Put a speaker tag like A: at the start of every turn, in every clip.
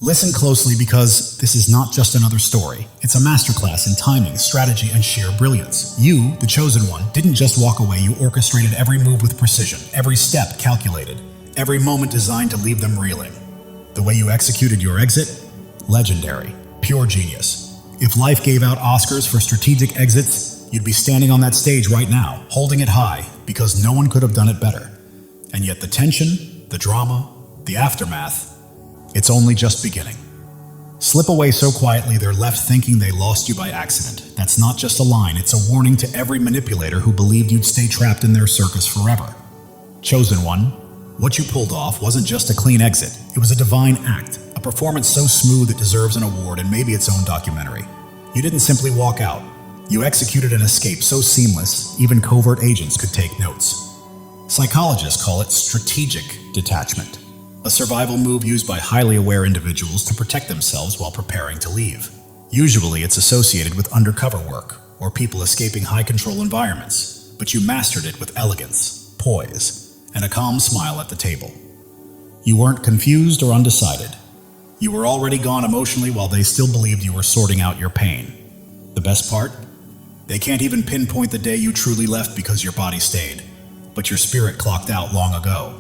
A: Listen closely because this is not just another story. It's a masterclass in timing, strategy, and sheer brilliance. You, the chosen one, didn't just walk away. You orchestrated every move with precision, every step calculated, every moment designed to leave them reeling. The way you executed your exit? Legendary. Pure genius. If life gave out Oscars for strategic exits, you'd be standing on that stage right now, holding it high, because no one could have done it better. And yet the tension, the drama, the aftermath, it's only just beginning. Slip away so quietly they're left thinking they lost you by accident. That's not just a line, it's a warning to every manipulator who believed you'd stay trapped in their circus forever. Chosen one, what you pulled off wasn't just a clean exit. It was a divine act, a performance so smooth it deserves an award and maybe its own documentary. You didn't simply walk out. You executed an escape so seamless, even covert agents could take notes. Psychologists call it strategic detachment, a survival move used by highly aware individuals to protect themselves while preparing to leave. Usually it's associated with undercover work or people escaping high-control environments, but you mastered it with elegance, poise, and a calm smile at the table. You weren't confused or undecided. You were already gone emotionally while they still believed you were sorting out your pain. The best part? They can't even pinpoint the day you truly left because your body stayed, but your spirit clocked out long ago.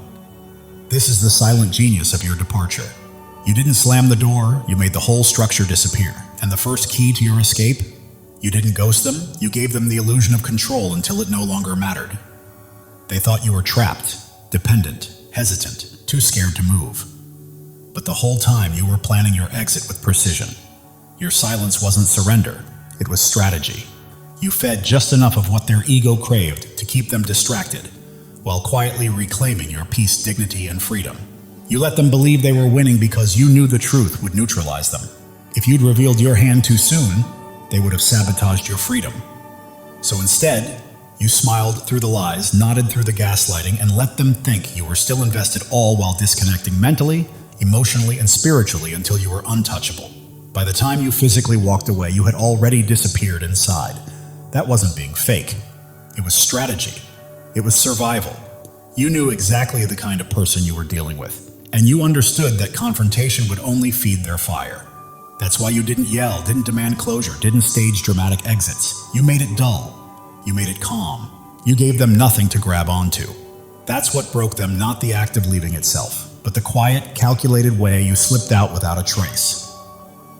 A: This is the silent genius of your departure. You didn't slam the door, you made the whole structure disappear. And the first key to your escape? You didn't ghost them, you gave them the illusion of control until it no longer mattered. They thought you were trapped, dependent, hesitant, too scared to move. But the whole time you were planning your exit with precision. Your silence wasn't surrender, it was strategy. You fed just enough of what their ego craved to keep them distracted, while quietly reclaiming your peace, dignity, and freedom. You let them believe they were winning because you knew the truth would neutralize them. If you'd revealed your hand too soon, they would have sabotaged your freedom. So instead, you smiled through the lies, nodded through the gaslighting, and let them think you were still invested, all while disconnecting mentally, emotionally, and spiritually until you were untouchable. By the time you physically walked away, you had already disappeared inside. That wasn't being fake. It was strategy. It was survival. You knew exactly the kind of person you were dealing with, and you understood that confrontation would only feed their fire. That's why you didn't yell, didn't demand closure, didn't stage dramatic exits. You made it dull. You made it calm. You gave them nothing to grab onto. That's what broke them, not the act of leaving itself, but the quiet, calculated way you slipped out without a trace.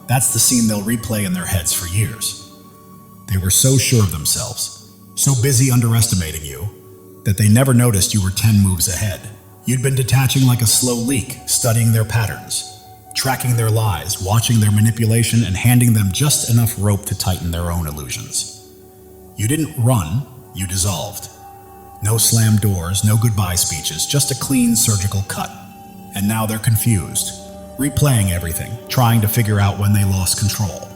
A: That's the scene they'll replay in their heads for years. They were so sure of themselves, so busy underestimating you, that they never noticed you were 10 moves ahead. You'd been detaching like a slow leak, studying their patterns, tracking their lies, watching their manipulation, and handing them just enough rope to tighten their own illusions. You didn't run, you dissolved. No slammed doors, no goodbye speeches, just a clean surgical cut. And now they're confused, replaying everything, trying to figure out when they lost control.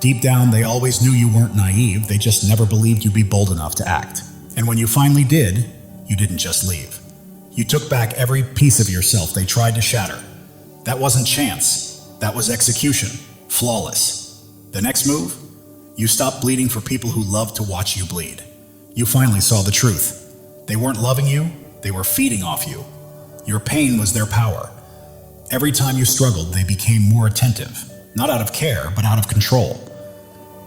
A: Deep down, they always knew you weren't naive, they just never believed you'd be bold enough to act. And when you finally did, you didn't just leave. You took back every piece of yourself they tried to shatter. That wasn't chance. That was execution. Flawless. The next move? You stopped bleeding for people who loved to watch you bleed. You finally saw the truth. They weren't loving you, they were feeding off you. Your pain was their power. Every time you struggled, they became more attentive. Not out of care, but out of control.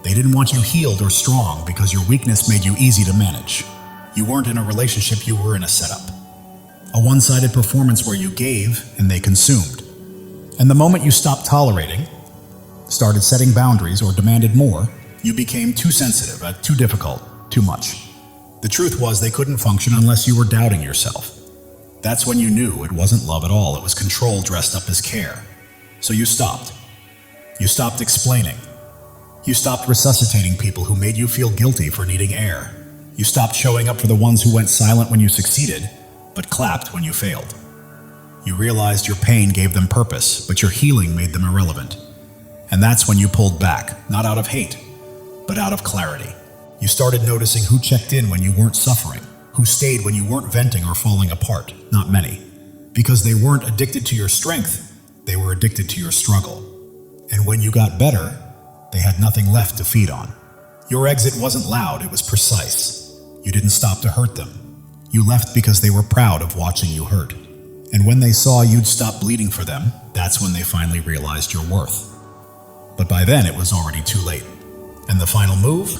A: They didn't want you healed or strong because your weakness made you easy to manage. You weren't in a relationship, you were in a setup. A one-sided performance where you gave and they consumed. And the moment you stopped tolerating, started setting boundaries, or demanded more, you became too sensitive, too difficult, too much. The truth was they couldn't function unless you were doubting yourself. That's when you knew it wasn't love at all, it was control dressed up as care. So you stopped. You stopped explaining. You stopped resuscitating people who made you feel guilty for needing air. You stopped showing up for the ones who went silent when you succeeded, but clapped when you failed. You realized your pain gave them purpose, but your healing made them irrelevant. And that's when you pulled back, not out of hate, but out of clarity. You started noticing who checked in when you weren't suffering, who stayed when you weren't venting or falling apart. Not many. Because they weren't addicted to your strength, they were addicted to your struggle. And when you got better, they had nothing left to feed on. Your exit wasn't loud, it was precise. You didn't stop to hurt them. You left because they were proud of watching you hurt. And when they saw you'd stop bleeding for them, that's when they finally realized your worth. But by then it was already too late. And the final move?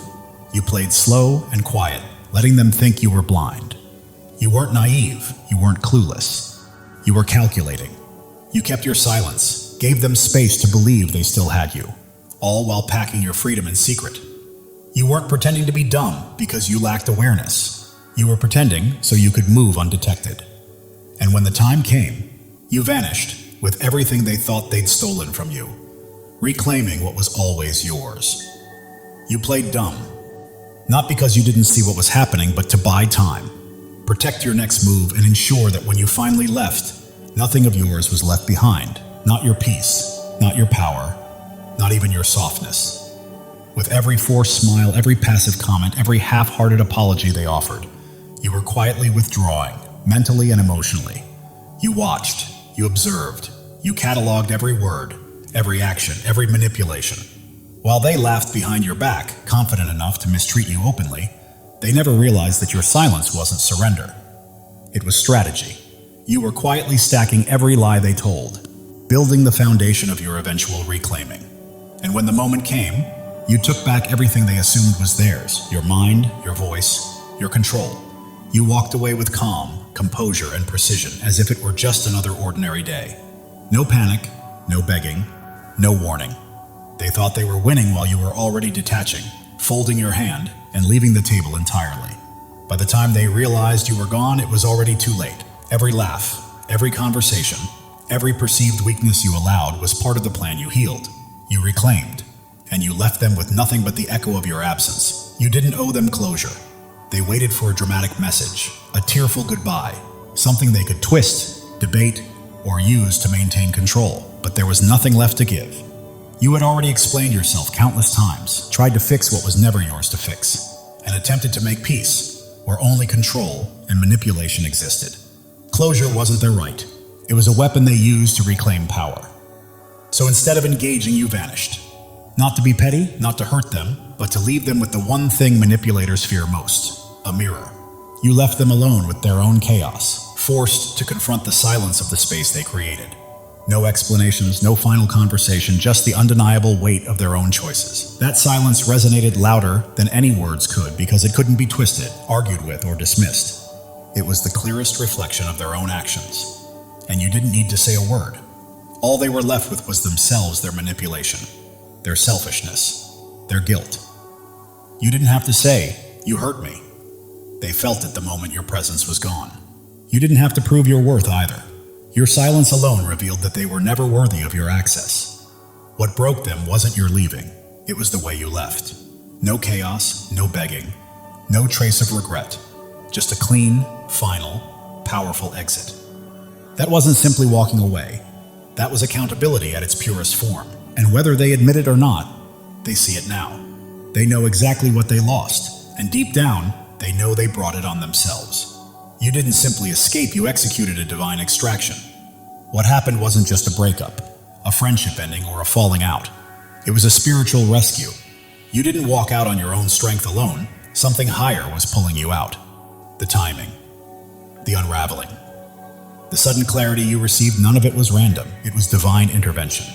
A: You played slow and quiet, letting them think you were blind. You weren't naive, you weren't clueless. You were calculating. You kept your silence, gave them space to believe they still had you, all while packing your freedom in secret. You weren't pretending to be dumb because you lacked awareness. You were pretending so you could move undetected. And when the time came, you vanished with everything they thought they'd stolen from you, reclaiming what was always yours. You played dumb, not because you didn't see what was happening, but to buy time, protect your next move, and ensure that when you finally left, nothing of yours was left behind. Not your peace, not your power, not even your softness. With every forced smile, every passive comment, every half-hearted apology they offered, you were quietly withdrawing, mentally and emotionally. You watched, you observed, you cataloged every word, every action, every manipulation. While they laughed behind your back, confident enough to mistreat you openly, they never realized that your silence wasn't surrender. It was strategy. You were quietly stacking every lie they told, building the foundation of your eventual reclaiming. And when the moment came, you took back everything they assumed was theirs, your mind, your voice, your control. You walked away with calm, composure, and precision, as if it were just another ordinary day. No panic, no begging, no warning. They thought they were winning while you were already detaching, folding your hand, and leaving the table entirely. By the time they realized you were gone, it was already too late. Every laugh, every conversation, every perceived weakness you allowed was part of the plan you healed. You reclaimed, and you left them with nothing but the echo of your absence. You didn't owe them closure. They waited for a dramatic message, a tearful goodbye, something they could twist, debate, or use to maintain control, but there was nothing left to give. You had already explained yourself countless times, tried to fix what was never yours to fix, and attempted to make peace, where only control and manipulation existed. Closure wasn't their right. It was a weapon they used to reclaim power. So instead of engaging, you vanished. Not to be petty, not to hurt them, but to leave them with the one thing manipulators fear most, a mirror. You left them alone with their own chaos, forced to confront the silence of the space they created. No explanations, no final conversation, just the undeniable weight of their own choices. That silence resonated louder than any words could because it couldn't be twisted, argued with, or dismissed. It was the clearest reflection of their own actions. And you didn't need to say a word. All they were left with was themselves, their manipulation, their selfishness, their guilt. You didn't have to say, "You hurt me." They felt it the moment your presence was gone. You didn't have to prove your worth either. Your silence alone revealed that they were never worthy of your access. What broke them wasn't your leaving, it was the way you left. No chaos, no begging, no trace of regret, just a clean, final, powerful exit. That wasn't simply walking away. That was accountability at its purest form. And whether they admit it or not, they see it now. They know exactly what they lost, and deep down, they know they brought it on themselves. You didn't simply escape, you executed a divine extraction. What happened wasn't just a breakup, a friendship ending, or a falling out. It was a spiritual rescue. You didn't walk out on your own strength alone. Something higher was pulling you out. The timing, the unraveling. The sudden clarity you received, none of it was random. It was divine intervention.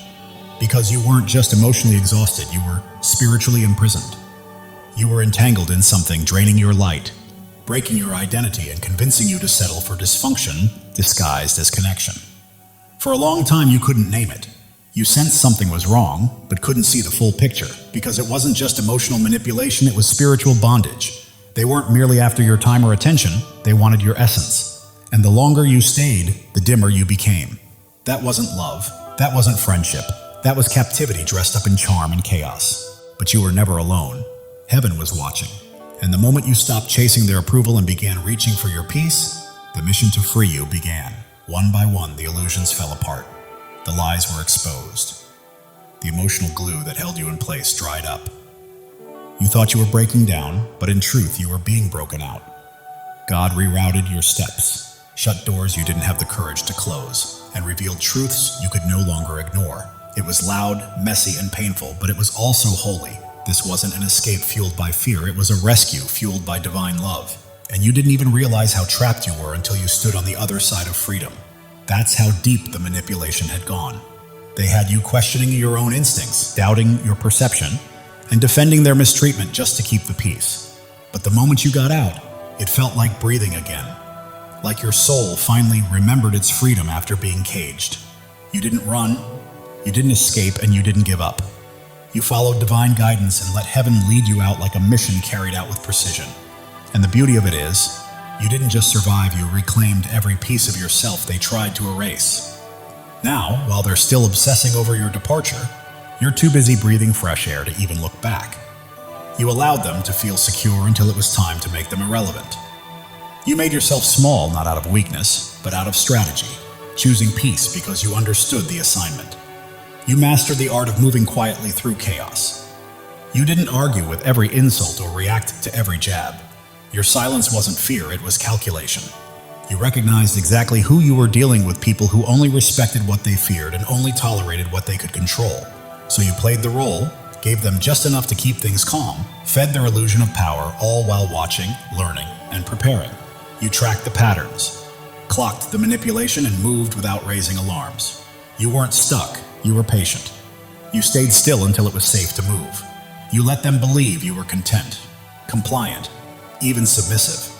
A: Because you weren't just emotionally exhausted, you were spiritually imprisoned. You were entangled in something draining your light, breaking your identity, and convincing you to settle for dysfunction disguised as connection. For a long time, you couldn't name it. You sensed something was wrong, but couldn't see the full picture, because it wasn't just emotional manipulation, it was spiritual bondage. They weren't merely after your time or attention, they wanted your essence. And the longer you stayed, the dimmer you became. That wasn't love, that wasn't friendship, that was captivity dressed up in charm and chaos. But you were never alone. Heaven was watching. And the moment you stopped chasing their approval and began reaching for your peace, the mission to free you began. One by one, the illusions fell apart. The lies were exposed. The emotional glue that held you in place dried up. You thought you were breaking down, but in truth, you were being broken out. God rerouted your steps, shut doors you didn't have the courage to close, and revealed truths you could no longer ignore. It was loud, messy, and painful, but it was also holy. This wasn't an escape fueled by fear, it was a rescue fueled by divine love. And you didn't even realize how trapped you were until you stood on the other side of freedom. That's how deep the manipulation had gone. They had you questioning your own instincts, doubting your perception, and defending their mistreatment just to keep the peace. But the moment you got out, it felt like breathing again. Like your soul finally remembered its freedom after being caged. You didn't run, you didn't escape, and you didn't give up. You followed divine guidance and let heaven lead you out like a mission carried out with precision. And the beauty of it is, you didn't just survive, you reclaimed every piece of yourself they tried to erase. Now, while they're still obsessing over your departure, you're too busy breathing fresh air to even look back. You allowed them to feel secure until it was time to make them irrelevant. You made yourself small not out of weakness, but out of strategy, choosing peace because you understood the assignment. You mastered the art of moving quietly through chaos. You didn't argue with every insult or react to every jab. Your silence wasn't fear, it was calculation. You recognized exactly who you were dealing with, people who only respected what they feared and only tolerated what they could control. So you played the role, gave them just enough to keep things calm, fed their illusion of power, all while watching, learning, and preparing. You tracked the patterns, clocked the manipulation, and moved without raising alarms. You weren't stuck, you were patient. You stayed still until it was safe to move. You let them believe you were content, compliant, even submissive,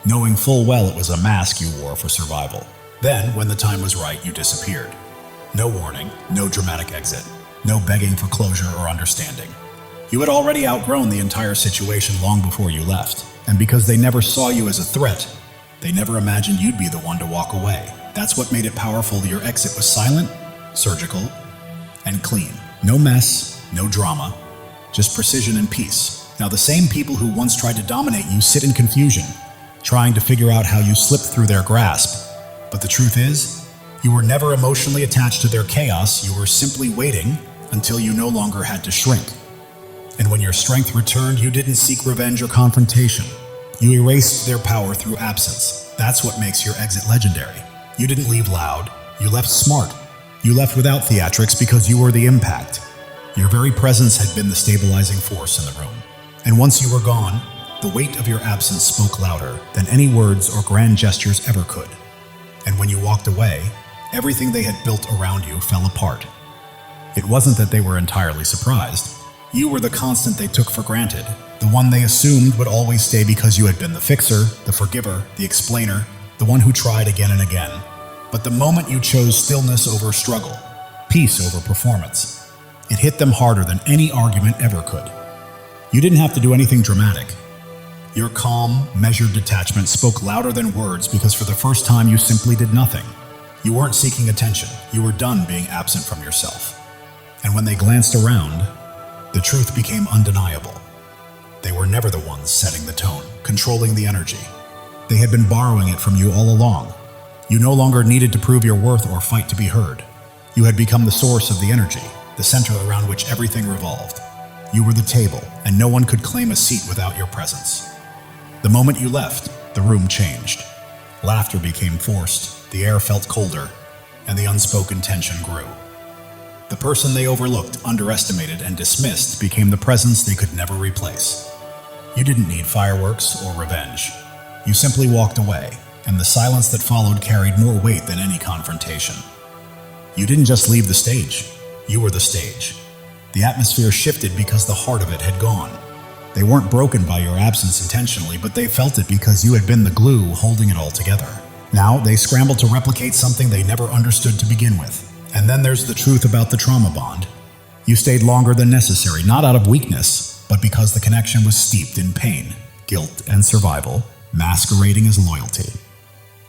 A: knowing full well it was a mask you wore for survival. Then, when the time was right, you disappeared. No warning, no dramatic exit, no begging for closure or understanding. You had already outgrown the entire situation long before you left, and because they never saw you as a threat, they never imagined you'd be the one to walk away. That's what made it powerful. Your exit was silent, surgical, and clean. No mess, no drama, just precision and peace. Now the same people who once tried to dominate you sit in confusion, trying to figure out how you slipped through their grasp. But the truth is, you were never emotionally attached to their chaos. You were simply waiting until you no longer had to shrink. And when your strength returned, you didn't seek revenge or confrontation. You erased their power through absence. That's what makes your exit legendary. You didn't leave loud, you left smart. You left without theatrics because you were the impact. Your very presence had been the stabilizing force in the room. And once you were gone, the weight of your absence spoke louder than any words or grand gestures ever could. And when you walked away, everything they had built around you fell apart. It wasn't that they were entirely surprised. You were the constant they took for granted, the one they assumed would always stay because you had been the fixer, the forgiver, the explainer, the one who tried again and again. But the moment you chose stillness over struggle, peace over performance, it hit them harder than any argument ever could. You didn't have to do anything dramatic. Your calm, measured detachment spoke louder than words because for the first time you simply did nothing. You weren't seeking attention. You were done being absent from yourself. And when they glanced around, the truth became undeniable. They were never the ones setting the tone, controlling the energy. They had been borrowing it from you all along. You no longer needed to prove your worth or fight to be heard. You had become the source of the energy, the center around which everything revolved. You were the table, and no one could claim a seat without your presence. The moment you left, the room changed. Laughter became forced, the air felt colder, and the unspoken tension grew. The person they overlooked, underestimated, and dismissed became the presence they could never replace. You didn't need fireworks or revenge. You simply walked away, and the silence that followed carried more weight than any confrontation. You didn't just leave the stage, you were the stage. The atmosphere shifted because the heart of it had gone. They weren't broken by your absence intentionally, but they felt it because you had been the glue holding it all together. Now they scrambled to replicate something they never understood to begin with. And then there's the truth about the trauma bond. You stayed longer than necessary, not out of weakness, but because the connection was steeped in pain, guilt, and survival, masquerading as loyalty.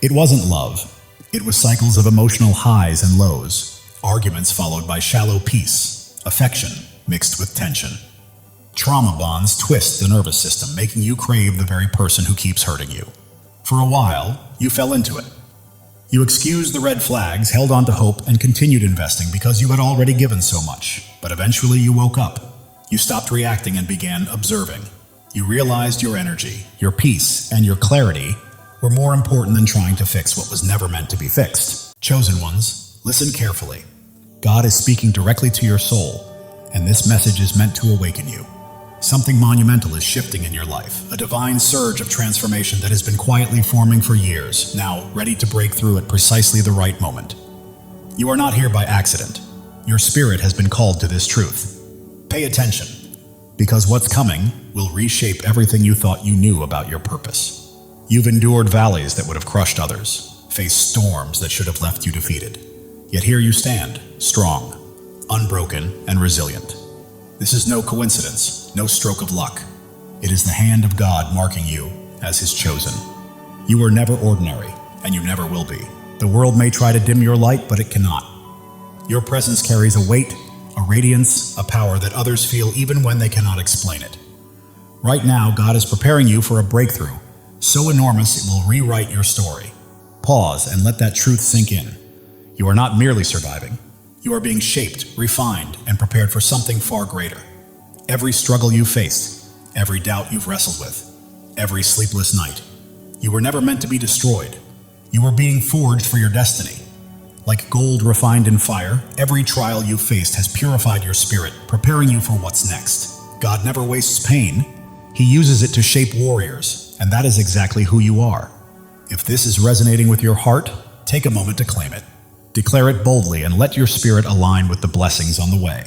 A: It wasn't love. It was cycles of emotional highs and lows, arguments followed by shallow peace, affection mixed with tension. Trauma bonds twist the nervous system, making you crave the very person who keeps hurting you. For a while, you fell into it. You excused the red flags, held on to hope, and continued investing because you had already given so much. But eventually you woke up. You stopped reacting and began observing. You realized your energy, your peace, and your clarity were more important than trying to fix what was never meant to be fixed. Chosen ones, listen carefully. God is speaking directly to your soul, and this message is meant to awaken you. Something monumental is shifting in your life, a divine surge of transformation that has been quietly forming for years, now ready to break through at precisely the right moment. You are not here by accident. Your spirit has been called to this truth. Pay attention, because what's coming will reshape everything you thought you knew about your purpose. You've endured valleys that would have crushed others, faced storms that should have left you defeated. Yet here you stand, strong, unbroken, and resilient. This is no coincidence, no stroke of luck. It is the hand of God marking you as His chosen. You were never ordinary, and you never will be. The world may try to dim your light, but it cannot. Your presence carries a weight, a radiance, a power that others feel even when they cannot explain it. Right now, God is preparing you for a breakthrough, so enormous it will rewrite your story. Pause and let that truth sink in. You are not merely surviving. You are being shaped, refined, and prepared for something far greater. Every struggle you faced, every doubt you've wrestled with, every sleepless night. You were never meant to be destroyed. You were being forged for your destiny. Like gold refined in fire, every trial you faced has purified your spirit, preparing you for what's next. God never wastes pain. He uses it to shape warriors, and that is exactly who you are. If this is resonating with your heart, take a moment to claim it. Declare it boldly and let your spirit align with the blessings on the way.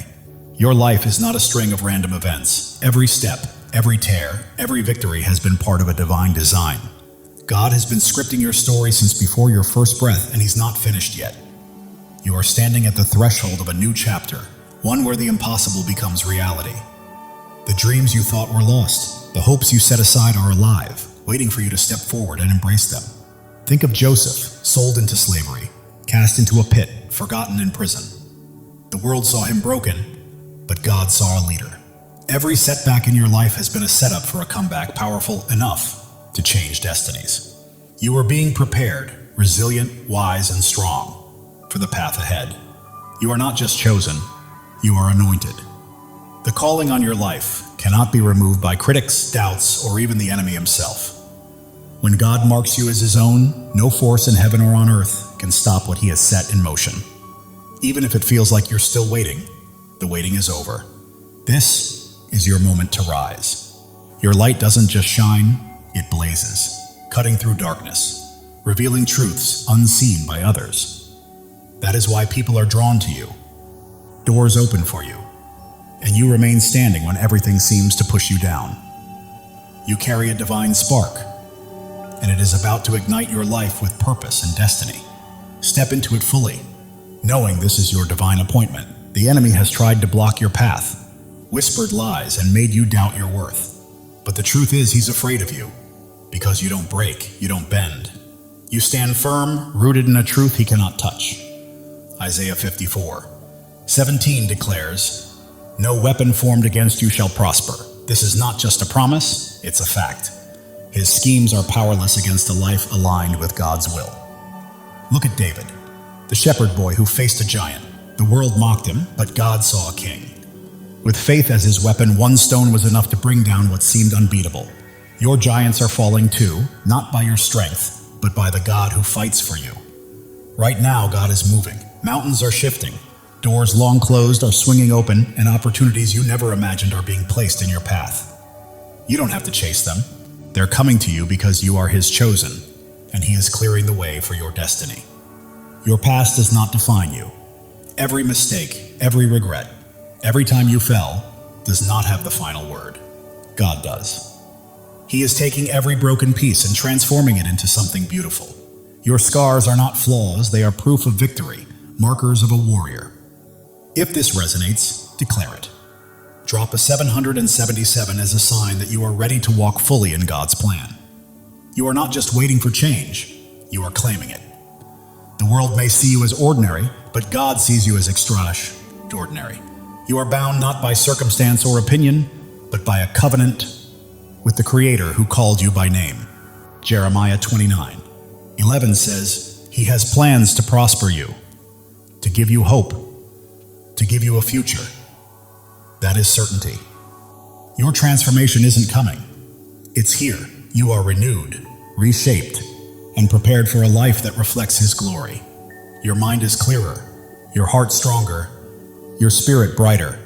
A: Your life is not a string of random events. Every step, every tear, every victory has been part of a divine design. God has been scripting your story since before your first breath, and He's not finished yet. You are standing at the threshold of a new chapter, one where the impossible becomes reality. The dreams you thought were lost, the hopes you set aside are alive, waiting for you to step forward and embrace them. Think of Joseph, sold into slavery, cast into a pit, forgotten in prison. The world saw him broken, but God saw a leader. Every setback in your life has been a setup for a comeback powerful enough to change destinies. You are being prepared, resilient, wise, and strong for the path ahead. You are not just chosen, you are anointed. The calling on your life cannot be removed by critics, doubts, or even the enemy himself. When God marks you as His own, no force in heaven or on earth can stop what He has set in motion. Even if it feels like you're still waiting, the waiting is over. This is your moment to rise. Your light doesn't just shine, it blazes, cutting through darkness, revealing truths unseen by others. That is why people are drawn to you. Doors open for you, and you remain standing when everything seems to push you down. You carry a divine spark, and it is about to ignite your life with purpose and destiny. Step into it fully, knowing this is your divine appointment. The enemy has tried to block your path, whispered lies, and made you doubt your worth. But the truth is, he's afraid of you, because you don't break, you don't bend. You stand firm, rooted in a truth he cannot touch. Isaiah 54:17 declares, "No weapon formed against you shall prosper." This is not just a promise, it's a fact. His schemes are powerless against a life aligned with God's will. Look at David, the shepherd boy who faced a giant. The world mocked him, but God saw a king. With faith as his weapon, one stone was enough to bring down what seemed unbeatable. Your giants are falling too, not by your strength, but by the God who fights for you. Right now, God is moving. Mountains are shifting. Doors long closed are swinging open, and opportunities you never imagined are being placed in your path. You don't have to chase them. They're coming to you because you are His chosen, and He is clearing the way for your destiny. Your past does not define you. Every mistake, every regret, every time you fell, does not have the final word. God does. He is taking every broken piece and transforming it into something beautiful. Your scars are not flaws, they are proof of victory, markers of a warrior. If this resonates, declare it. Drop a 777 as a sign that you are ready to walk fully in God's plan. You are not just waiting for change, you are claiming it. The world may see you as ordinary, but God sees you as extraordinary. You are bound not by circumstance or opinion, but by a covenant with the Creator who called you by name. Jeremiah 29:11 says, "He has plans to prosper you, to give you hope, to give you a future." That is certainty. Your transformation isn't coming. It's here. You are renewed, reshaped, and prepared for a life that reflects His glory. Your mind is clearer, your heart stronger, your spirit brighter.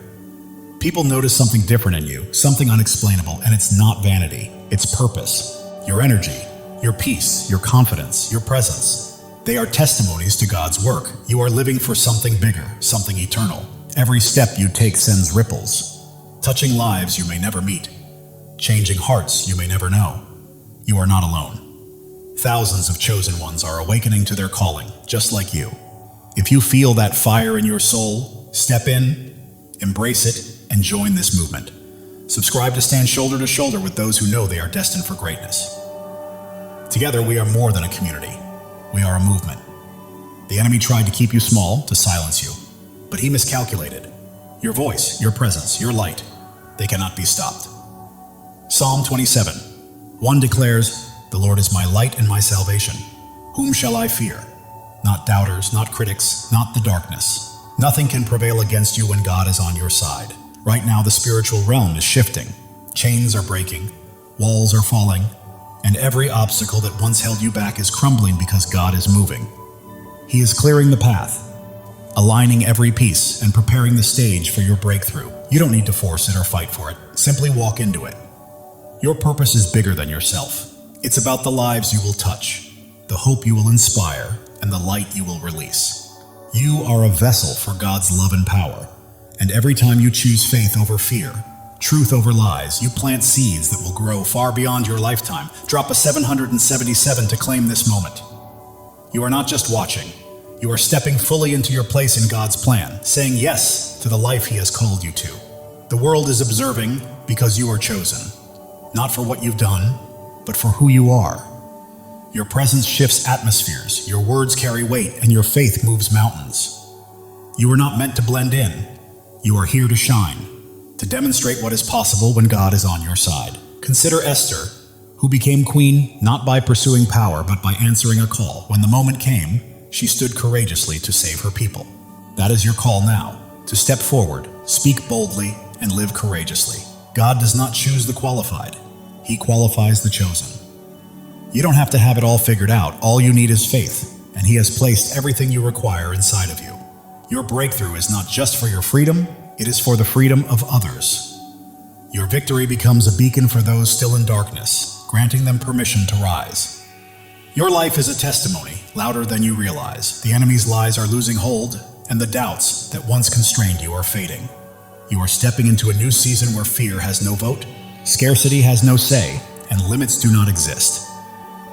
A: People notice something different in you, something unexplainable, and it's not vanity, it's purpose. Your energy, your peace, your confidence, your presence. They are testimonies to God's work. You are living for something bigger, something eternal. Every step you take sends ripples, touching lives you may never meet, changing hearts you may never know. You are not alone. Thousands of chosen ones are awakening to their calling, just like you. If you feel that fire in your soul, step in, embrace it, and join this movement. Subscribe to stand shoulder to shoulder with those who know they are destined for greatness. Together, we are more than a community. We are a movement. The enemy tried to keep you small, to silence you, but he miscalculated. Your voice, your presence, your light, they cannot be stopped. Psalm 27:1 declares, "The Lord is my light and my salvation. Whom shall I fear? Not doubters, not critics, not the darkness. Nothing can prevail against you when God is on your side." Right now, the spiritual realm is shifting. Chains are breaking, walls are falling, and every obstacle that once held you back is crumbling because God is moving. He is clearing the path, aligning every piece and preparing the stage for your breakthrough. You don't need to force it or fight for it. Simply walk into it. Your purpose is bigger than yourself. It's about the lives you will touch, the hope you will inspire, and the light you will release. You are a vessel for God's love and power, and every time you choose faith over fear, truth over lies, you plant seeds that will grow far beyond your lifetime. Drop a 777 to claim this moment. You are not just watching. You are stepping fully into your place in God's plan, saying yes to the life He has called you to. The world is observing because you are chosen, not for what you've done, but for who you are. Your presence shifts atmospheres, your words carry weight, and your faith moves mountains. You are not meant to blend in. You are here to shine, to demonstrate what is possible when God is on your side. Consider Esther, who became queen not by pursuing power, but by answering a call. When the moment came, she stood courageously to save her people. That is your call now, to step forward, speak boldly, and live courageously. God does not choose the qualified. He qualifies the chosen. You don't have to have it all figured out. All you need is faith, and He has placed everything you require inside of you. Your breakthrough is not just for your freedom, it is for the freedom of others. Your victory becomes a beacon for those still in darkness, granting them permission to rise. Your life is a testimony, louder than you realize. The enemy's lies are losing hold, and the doubts that once constrained you are fading. You are stepping into a new season where fear has no vote, scarcity has no say, and limits do not exist.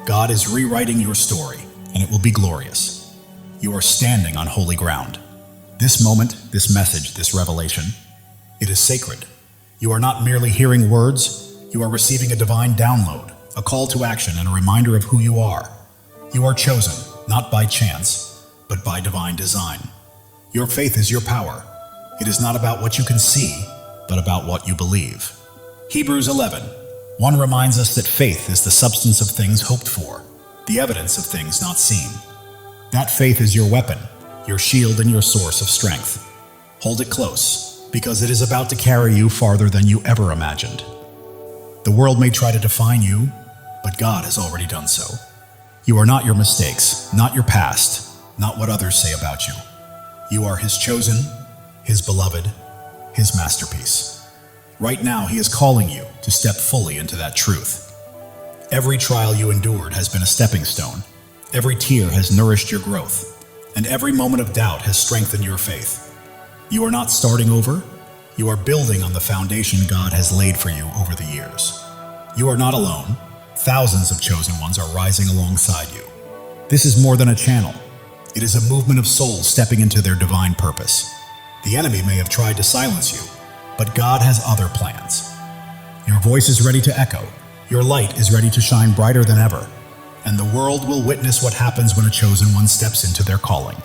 A: God is rewriting your story, and it will be glorious. You are standing on holy ground. This moment, this message, this revelation, it is sacred. You are not merely hearing words, you are receiving a divine download, a call to action, and a reminder of who you are. You are chosen, not by chance, but by divine design. Your faith is your power. It is not about what you can see, but about what you believe. Hebrews 11:1 reminds us that faith is the substance of things hoped for, the evidence of things not seen. That faith is your weapon, your shield, and your source of strength. Hold it close, because it is about to carry you farther than you ever imagined. The world may try to define you, but God has already done so. You are not your mistakes, not your past, not what others say about you. You are His chosen, His beloved, His masterpiece. Right now, He is calling you to step fully into that truth. Every trial you endured has been a stepping stone. Every tear has nourished your growth, and every moment of doubt has strengthened your faith. You are not starting over. You are building on the foundation God has laid for you over the years. You are not alone. Thousands of chosen ones are rising alongside you. This is more than a channel. It is a movement of souls stepping into their divine purpose. The enemy may have tried to silence you, but God has other plans. Your voice is ready to echo. Your light is ready to shine brighter than ever. And the world will witness what happens when a chosen one steps into their calling.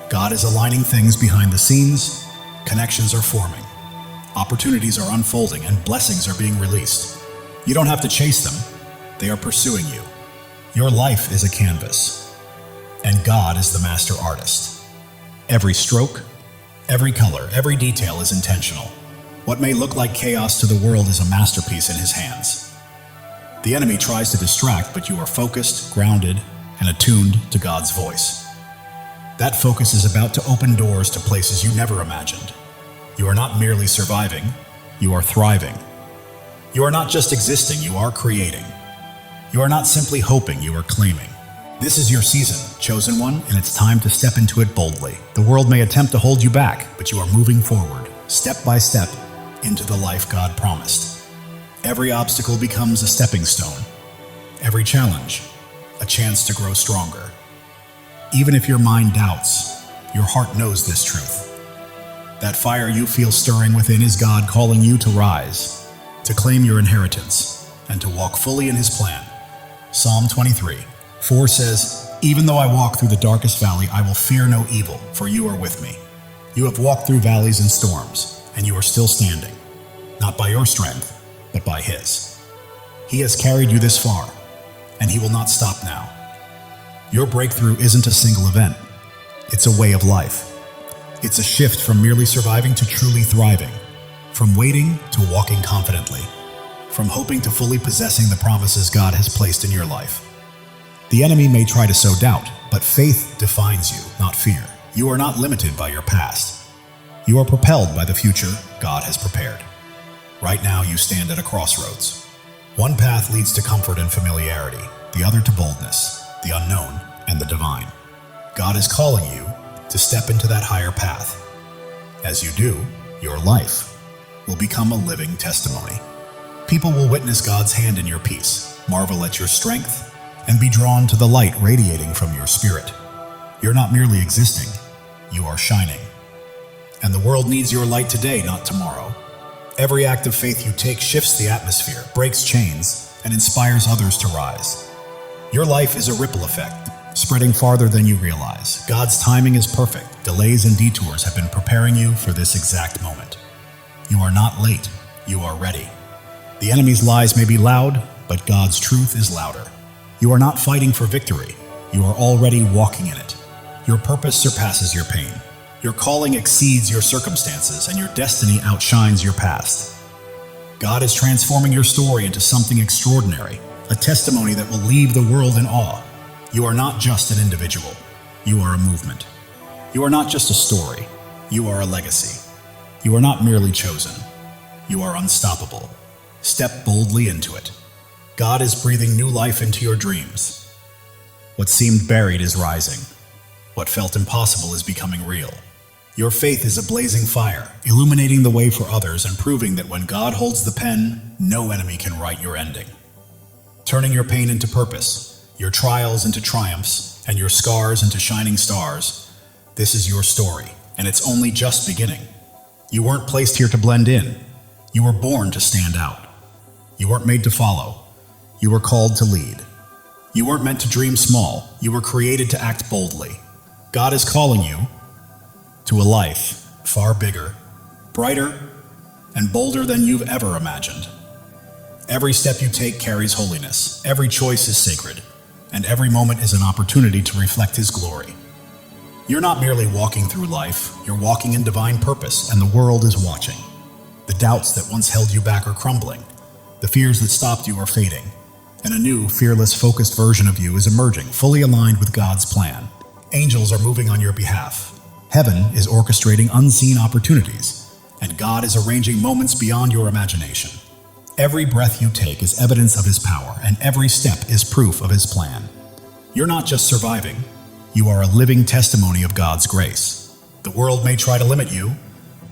A: God is aligning things behind the scenes. Connections are forming. Opportunities are unfolding and blessings are being released. You don't have to chase them. They are pursuing you. Your life is a canvas, and God is the master artist. Every stroke, every color, every detail is intentional. What may look like chaos to the world is a masterpiece in His hands. The enemy tries to distract, but you are focused, grounded, and attuned to God's voice. That focus is about to open doors to places you never imagined. You are not merely surviving, you are thriving. You are not just existing, you are creating. You are not simply hoping, you are claiming. This is your season, chosen one, and it's time to step into it boldly. The world may attempt to hold you back, but you are moving forward, step by step, into the life God promised. Every obstacle becomes a stepping stone. Every challenge, a chance to grow stronger. Even if your mind doubts, your heart knows this truth. That fire you feel stirring within is God calling you to rise, to claim your inheritance, and to walk fully in His plan. Psalm 23:4 says, "Even though I walk through the darkest valley, I will fear no evil, for you are with me. You have walked through valleys and storms, and you are still standing, not by your strength, but by His. He has carried you this far, and He will not stop now." Your breakthrough isn't a single event. It's a way of life. It's a shift from merely surviving to truly thriving, from waiting to walking confidently, from hoping to fully possessing the promises God has placed in your life. The enemy may try to sow doubt, but faith defines you, not fear. You are not limited by your past. You are propelled by the future God has prepared. Right now, you stand at a crossroads. One path leads to comfort and familiarity, the other to boldness, the unknown, and the divine. God is calling you to step into that higher path. As you do, your life will become a living testimony. People will witness God's hand in your peace, marvel at your strength, and be drawn to the light radiating from your spirit. You're not merely existing, you are shining. And the world needs your light today, not tomorrow. Every act of faith you take shifts the atmosphere, breaks chains, and inspires others to rise. Your life is a ripple effect, spreading farther than you realize. God's timing is perfect. Delays and detours have been preparing you for this exact moment. You are not late, you are ready. The enemy's lies may be loud, but God's truth is louder. You are not fighting for victory, you are already walking in it. Your purpose surpasses your pain. Your calling exceeds your circumstances, and your destiny outshines your past. God is transforming your story into something extraordinary, a testimony that will leave the world in awe. You are not just an individual, you are a movement. You are not just a story, you are a legacy. You are not merely chosen, you are unstoppable. Step boldly into it. God is breathing new life into your dreams. What seemed buried is rising. What felt impossible is becoming real. Your faith is a blazing fire, illuminating the way for others and proving that when God holds the pen, no enemy can write your ending. Turning your pain into purpose, your trials into triumphs, and your scars into shining stars, this is your story, and it's only just beginning. You weren't placed here to blend in. You were born to stand out. You weren't made to follow. You were called to lead. You weren't meant to dream small. You were created to act boldly. God is calling you to a life far bigger, brighter, and bolder than you've ever imagined. Every step you take carries holiness. Every choice is sacred. And every moment is an opportunity to reflect His glory. You're not merely walking through life, you're walking in divine purpose, and the world is watching. The doubts that once held you back are crumbling. The fears that stopped you are fading. And a new, fearless, focused version of you is emerging, fully aligned with God's plan. Angels are moving on your behalf. Heaven is orchestrating unseen opportunities, and God is arranging moments beyond your imagination. Every breath you take is evidence of His power, and every step is proof of His plan. You're not just surviving, you are a living testimony of God's grace. The world may try to limit you,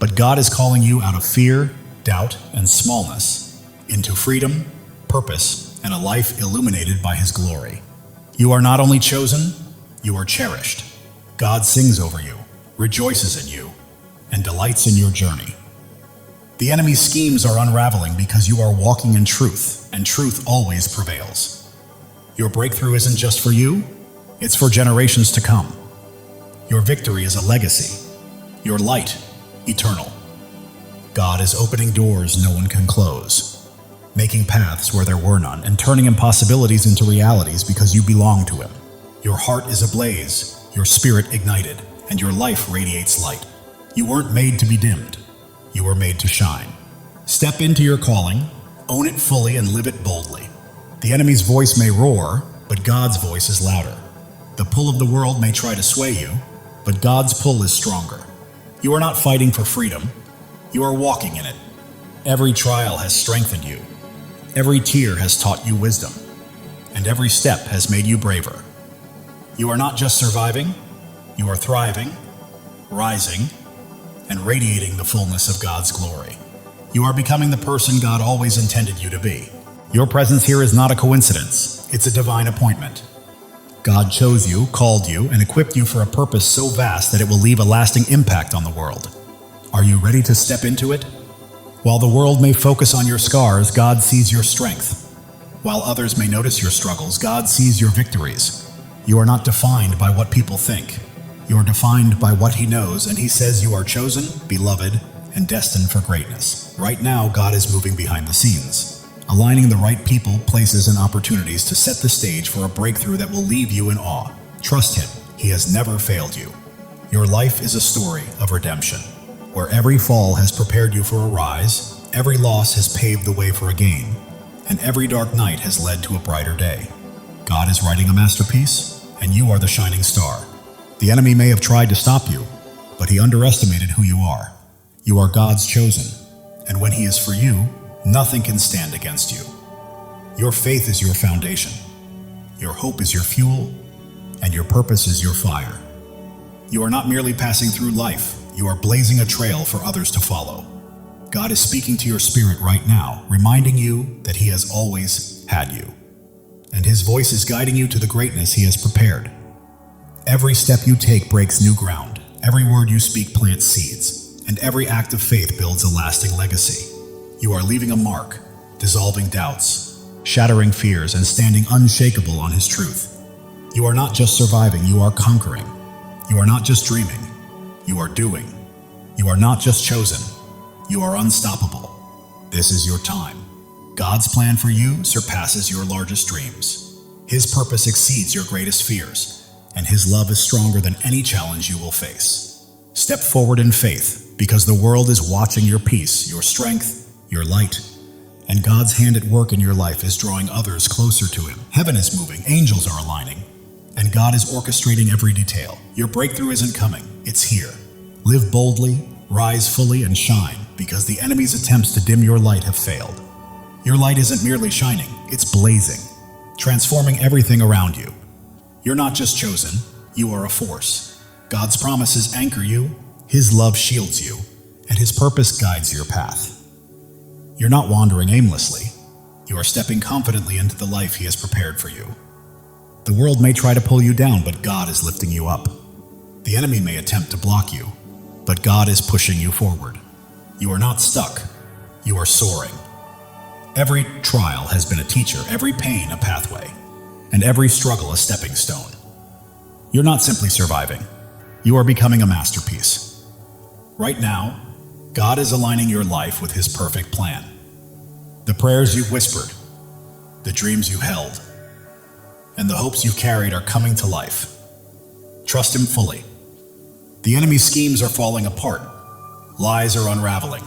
A: but God is calling you out of fear, doubt, and smallness into freedom, purpose, and a life illuminated by His glory. You are not only chosen, you are cherished. God sings over you, rejoices in you, and delights in your journey. The enemy's schemes are unraveling because you are walking in truth, and truth always prevails. Your breakthrough isn't just for you, it's for generations to come. Your victory is a legacy, your light eternal. God is opening doors no one can close, making paths where there were none, and turning impossibilities into realities because you belong to Him. Your heart is ablaze, your spirit ignited, and your life radiates light. You weren't made to be dimmed. You were made to shine. Step into your calling, own it fully, and live it boldly. The enemy's voice may roar, but God's voice is louder. The pull of the world may try to sway you, but God's pull is stronger. You are not fighting for freedom, You are walking in it. Every trial has strengthened you. Every tear has taught you wisdom. And every step has made you braver. You are not just surviving, you are thriving, rising, and radiating the fullness of God's glory. You are becoming the person God always intended you to be. Your presence here is not a coincidence, it's a divine appointment. God chose you, called you, and equipped you for a purpose so vast that it will leave a lasting impact on the world. Are you ready to step into it? While the world may focus on your scars, God sees your strength. While others may notice your struggles, God sees your victories. You are not defined by what people think. You are defined by what He knows, and He says you are chosen, beloved, and destined for greatness. Right now, God is moving behind the scenes, aligning the right people, places, and opportunities to set the stage for a breakthrough that will leave you in awe. Trust Him. He has never failed you. Your life is a story of redemption, where every fall has prepared you for a rise, every loss has paved the way for a gain, and every dark night has led to a brighter day. God is writing a masterpiece, and you are the shining star. The enemy may have tried to stop you, but he underestimated who you are. You are God's chosen, and when He is for you, nothing can stand against you. Your faith is your foundation. Your hope is your fuel, and your purpose is your fire. You are not merely passing through life, you are blazing a trail for others to follow. God is speaking to your spirit right now, reminding you that He has always had you, and His voice is guiding you to the greatness He has prepared. Every step you take breaks new ground, every word you speak plants seeds, and every act of faith builds a lasting legacy. You are leaving a mark, dissolving doubts, shattering fears, and standing unshakable on His truth. You are not just surviving, you are conquering. You are not just dreaming, you are doing. You are not just chosen, you are unstoppable. This is your time. God's plan for you surpasses your largest dreams. His purpose exceeds your greatest fears, and His love is stronger than any challenge you will face. Step forward in faith, because the world is watching your peace, your strength, your light, and God's hand at work in your life is drawing others closer to Him. Heaven is moving, angels are aligning, and God is orchestrating every detail. Your breakthrough isn't coming, it's here. Live boldly, rise fully, and shine, because the enemy's attempts to dim your light have failed. Your light isn't merely shining, it's blazing, transforming everything around you. You're not just chosen, you are a force. God's promises anchor you, His love shields you, and His purpose guides your path. You're not wandering aimlessly, you are stepping confidently into the life He has prepared for you. The world may try to pull you down, but God is lifting you up. The enemy may attempt to block you, but God is pushing you forward. You are not stuck, you are soaring. Every trial has been a teacher, every pain a pathway, and every struggle a stepping stone. You're not simply surviving, you are becoming a masterpiece. Right now, God is aligning your life with His perfect plan. The prayers you've whispered, the dreams you held, and the hopes you carried are coming to life. Trust Him fully. The enemy's schemes are falling apart, lies are unraveling,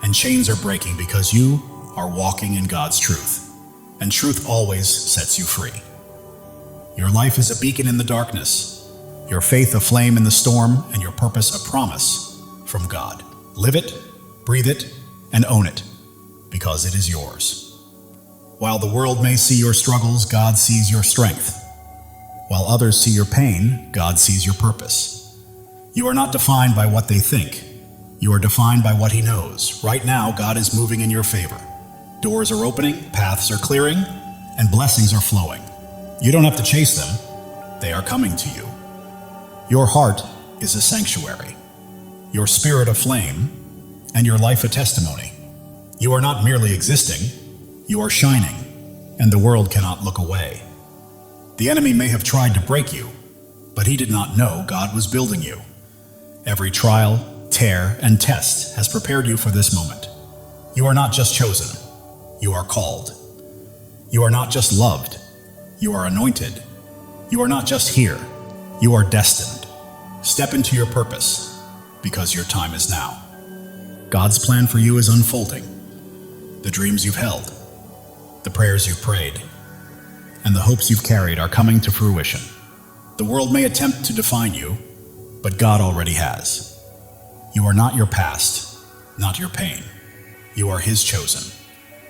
A: and chains are breaking because you are walking in God's truth, and truth always sets you free. Your life is a beacon in the darkness, your faith a flame in the storm, and your purpose a promise from God. Live it, breathe it, and own it, because it is yours. While the world may see your struggles, God sees your strength. While others see your pain, God sees your purpose. You are not defined by what they think. You are defined by what He knows. Right now, God is moving in your favor. Doors are opening, paths are clearing, and blessings are flowing. You don't have to chase them. They are coming to you. Your heart is a sanctuary, your spirit a flame, and your life a testimony. You are not merely existing, you are shining, and the world cannot look away. The enemy may have tried to break you, but he did not know God was building you. Every trial, tear, and test has prepared you for this moment. You are not just chosen, you are called. You are not just loved, you are anointed. You are not just here, you are destined. Step into your purpose, because your time is now. God's plan for you is unfolding. The dreams you've held, the prayers you've prayed, and the hopes you've carried are coming to fruition. The world may attempt to define you, but God already has. You are not your past, not your pain. You are His chosen,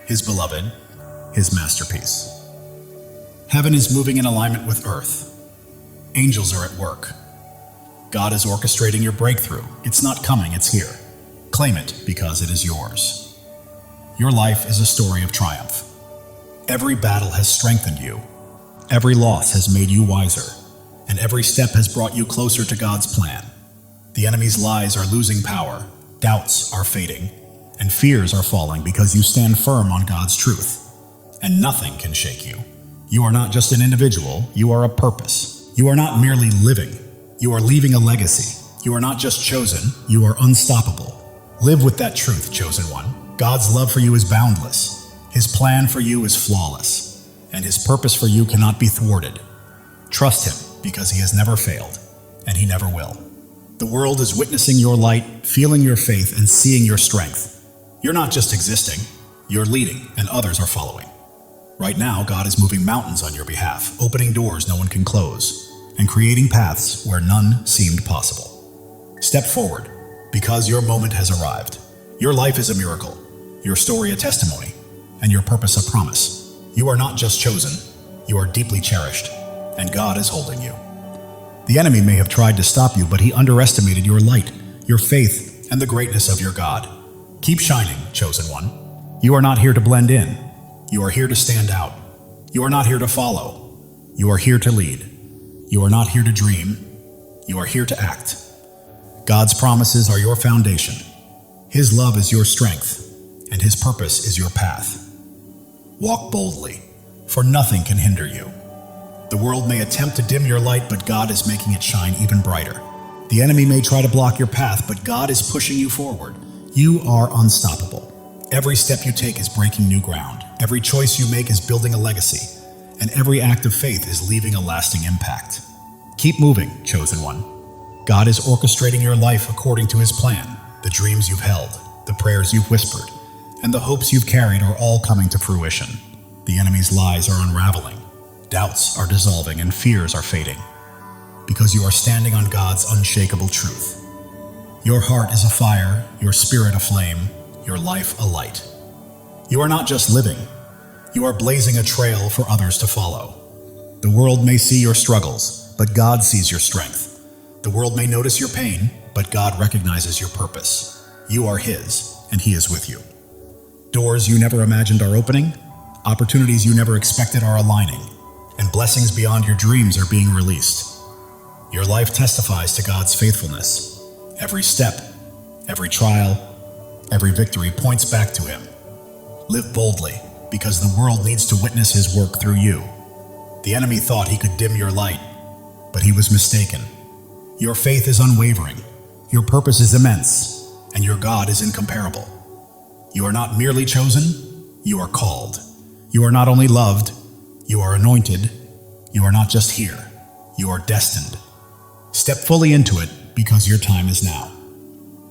A: His beloved, His masterpiece. Heaven is moving in alignment with earth. Angels are at work. God is orchestrating your breakthrough. It's not coming, it's here. Claim it because it is yours. Your life is a story of triumph. Every battle has strengthened you. Every loss has made you wiser. And every step has brought you closer to God's plan. The enemy's lies are losing power, doubts are fading, and fears are falling because you stand firm on God's truth. And nothing can shake you. You are not just an individual, you are a purpose. You are not merely living, you are leaving a legacy. You are not just chosen, you are unstoppable. Live with that truth, chosen one. God's love for you is boundless. His plan for you is flawless. And His purpose for you cannot be thwarted. Trust Him because He has never failed, and He never will. The world is witnessing your light, feeling your faith, and seeing your strength. You're not just existing, you're leading, and others are following. Right now, God is moving mountains on your behalf, opening doors no one can close, and creating paths where none seemed possible. Step forward, because your moment has arrived. Your life is a miracle, your story a testimony, and your purpose a promise. You are not just chosen, you are deeply cherished, and God is holding you. The enemy may have tried to stop you, but he underestimated your light, your faith, and the greatness of your God. Keep shining, chosen one. You are not here to blend in. You are here to stand out. You are not here to follow. You are here to lead. You are not here to dream. You are here to act. God's promises are your foundation. His love is your strength, and His purpose is your path. Walk boldly, for nothing can hinder you. The world may attempt to dim your light, but God is making it shine even brighter. The enemy may try to block your path, but God is pushing you forward. You are unstoppable. Every step you take is breaking new ground. Every choice you make is building a legacy, and every act of faith is leaving a lasting impact. Keep moving, chosen one. God is orchestrating your life according to His plan. The dreams you've held, the prayers you've whispered, and the hopes you've carried are all coming to fruition. The enemy's lies are unraveling. Doubts are dissolving and fears are fading, because you are standing on God's unshakable truth. Your heart is a fire, your spirit a flame, your life a light. You are not just living, you are blazing a trail for others to follow. The world may see your struggles, but God sees your strength. The world may notice your pain, but God recognizes your purpose. You are His, and He is with you. Doors you never imagined are opening, opportunities you never expected are aligning, and blessings beyond your dreams are being released. Your life testifies to God's faithfulness. Every step, every trial, every victory points back to Him. Live boldly, because the world needs to witness His work through you. The enemy thought he could dim your light, but he was mistaken. Your faith is unwavering, your purpose is immense, and your God is incomparable. You are not merely chosen, you are called. You are not only loved, you are anointed. You are not just here, you are destined. Step fully into it, because your time is now.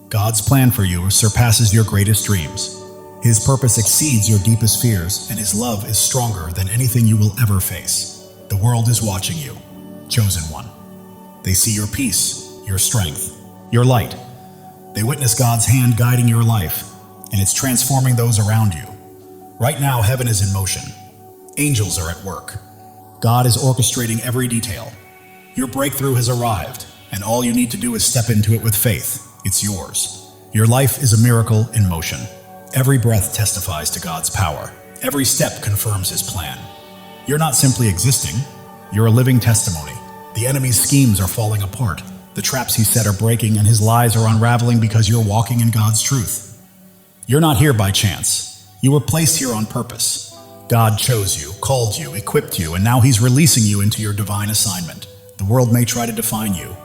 A: God's plan for you surpasses your greatest dreams. His purpose exceeds your deepest fears, and His love is stronger than anything you will ever face. The world is watching you, chosen one. They see your peace, your strength, your light. They witness God's hand guiding your life, and it's transforming those around you. Right now, heaven is in motion. Angels are at work. God is orchestrating every detail. Your breakthrough has arrived, and all you need to do is step into it with faith. It's yours. Your life is a miracle in motion. Every breath testifies to God's power. Every step confirms His plan. You're not simply existing, you're a living testimony. The enemy's schemes are falling apart. The traps he set are breaking, and his lies are unraveling because you're walking in God's truth. You're not here by chance. You were placed here on purpose. God chose you, called you, equipped you, and now He's releasing you into your divine assignment. The world may try to define you,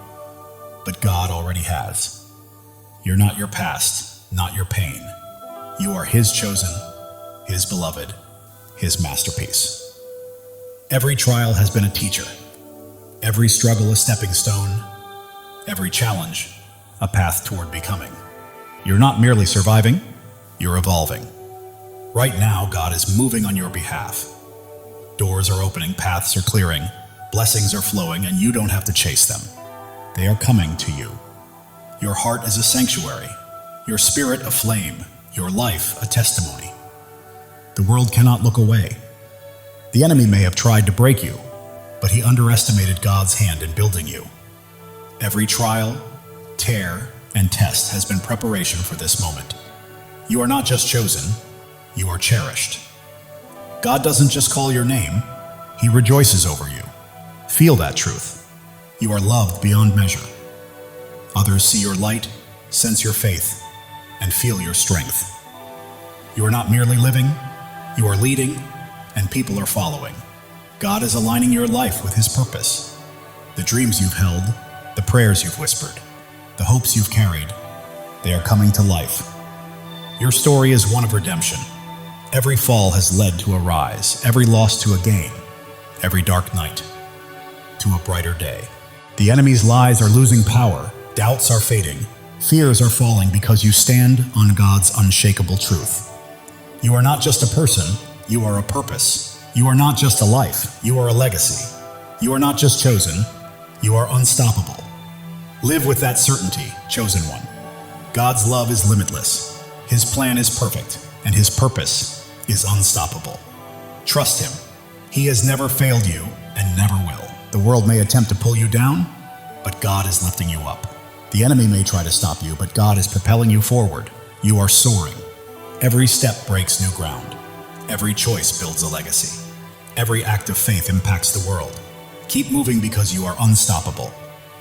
A: but God already has. You're not your past, not your pain. You are His chosen, His beloved, His masterpiece. Every trial has been a teacher. Every struggle a stepping stone. Every challenge a path toward becoming. You're not merely surviving, you're evolving. Right now, God is moving on your behalf. Doors are opening, paths are clearing, blessings are flowing, and you don't have to chase them. They are coming to you. Your heart is a sanctuary. your spirit a flame, your life a testimony. The world cannot look away. The enemy may have tried to break you, but he underestimated God's hand in building you. Every trial, tear, and test has been preparation for this moment. You are not just chosen, you are cherished. God doesn't just call your name, He rejoices over you. Feel that truth. You are loved beyond measure. Others see your light, sense your faith, and feel your strength. You are not merely living, you are leading, and people are following. God is aligning your life with His purpose. The dreams you've held, the prayers you've whispered, the hopes you've carried, they are coming to life. Your story is one of redemption. Every fall has led to a rise, every loss to a gain, every dark night to a brighter day. The enemy's lies are losing power, doubts are fading, fears are falling because you stand on God's unshakable truth. You are not just a person, you are a purpose. You are not just a life, you are a legacy. You are not just chosen, you are unstoppable. Live with that certainty, chosen one. God's love is limitless. His plan is perfect, and His purpose is unstoppable. Trust Him. He has never failed you and never will. The world may attempt to pull you down, but God is lifting you up. The enemy may try to stop you, but God is propelling you forward. You are soaring. Every step breaks new ground. Every choice builds a legacy. Every act of faith impacts the world. Keep moving because you are unstoppable.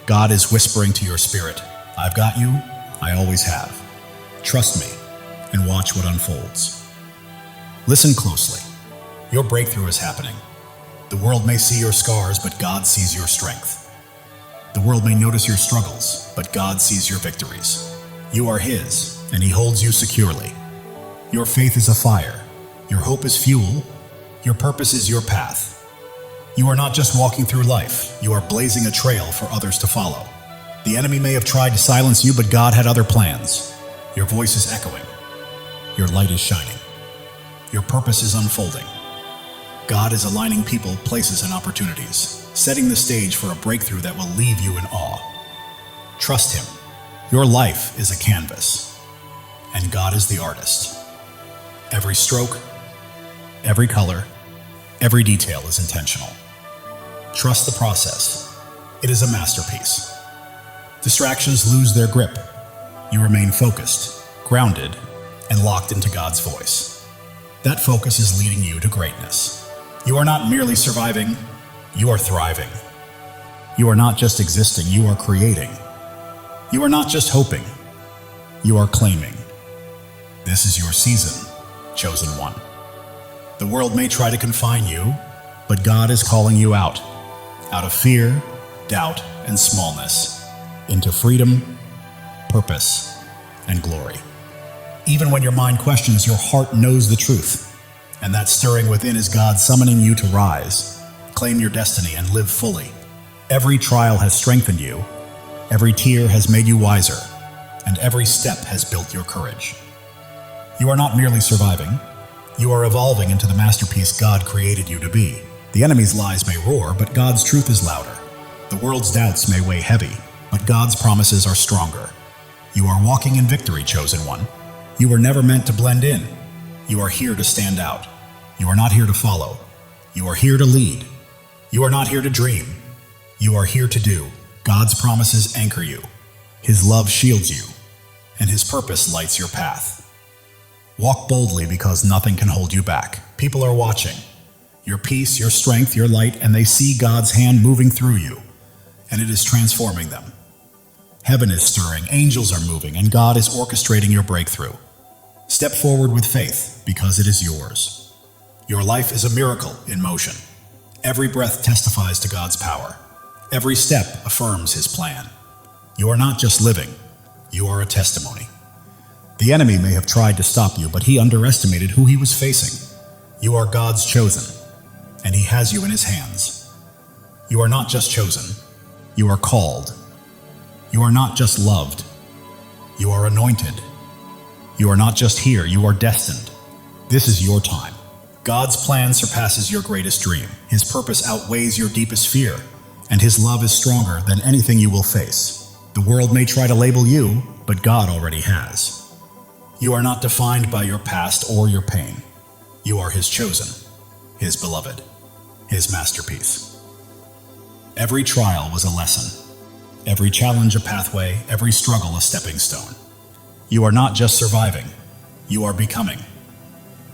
A: God is whispering to your spirit, I've got you, I always have. Trust me, and watch what unfolds. Listen closely. Your breakthrough is happening. The world may see your scars, but God sees your strength. The world may notice your struggles, but God sees your victories. You are His, and He holds you securely. Your faith is a fire. Your hope is fuel. Your purpose is your path. You are not just walking through life. You are blazing a trail for others to follow. The enemy may have tried to silence you, but God had other plans. Your voice is echoing. Your light is shining. Your purpose is unfolding. God is aligning people, places, and opportunities, setting the stage for a breakthrough that will leave you in awe. Trust Him. Your life is a canvas, and God is the artist. Every stroke, every color, every detail is intentional. Trust the process. It is a masterpiece. Distractions lose their grip. You remain focused, grounded, and locked into God's voice. That focus is leading you to greatness. You are not merely surviving, you are thriving. You are not just existing, you are creating. You are not just hoping, you are claiming. This is your season, chosen one. The world may try to confine you, but God is calling you out of fear, doubt, and smallness, into freedom, purpose, and glory. Even when your mind questions, your heart knows the truth. And that stirring within is God summoning you to rise, claim your destiny, and live fully. Every trial has strengthened you, every tear has made you wiser, and every step has built your courage. You are not merely surviving, you are evolving into the masterpiece God created you to be. The enemy's lies may roar, but God's truth is louder. The world's doubts may weigh heavy, but God's promises are stronger. You are walking in victory, chosen one. You were never meant to blend in. You are here to stand out. You are not here to follow. You are here to lead. You are not here to dream. You are here to do. God's promises anchor you. His love shields you, and His purpose lights your path. Walk boldly because nothing can hold you back. People are watching. Your peace, your strength, your light, and they see God's hand moving through you, and it is transforming them. Heaven is stirring, angels are moving, and God is orchestrating your breakthrough. Step forward with faith, because it is yours. Your life is a miracle in motion. Every breath testifies to God's power. Every step affirms His plan. You are not just living, you are a testimony. The enemy may have tried to stop you, but he underestimated who he was facing. You are God's chosen, and He has you in His hands. You are not just chosen, you are called. You are not just loved, you are anointed. You are not just here, you are destined. This is your time. God's plan surpasses your greatest dream. His purpose outweighs your deepest fear, and His love is stronger than anything you will face. The world may try to label you, but God already has. You are not defined by your past or your pain. You are His chosen, His beloved, His masterpiece. Every trial was a lesson. Every challenge a pathway, every struggle a stepping stone. You are not just surviving, you are becoming.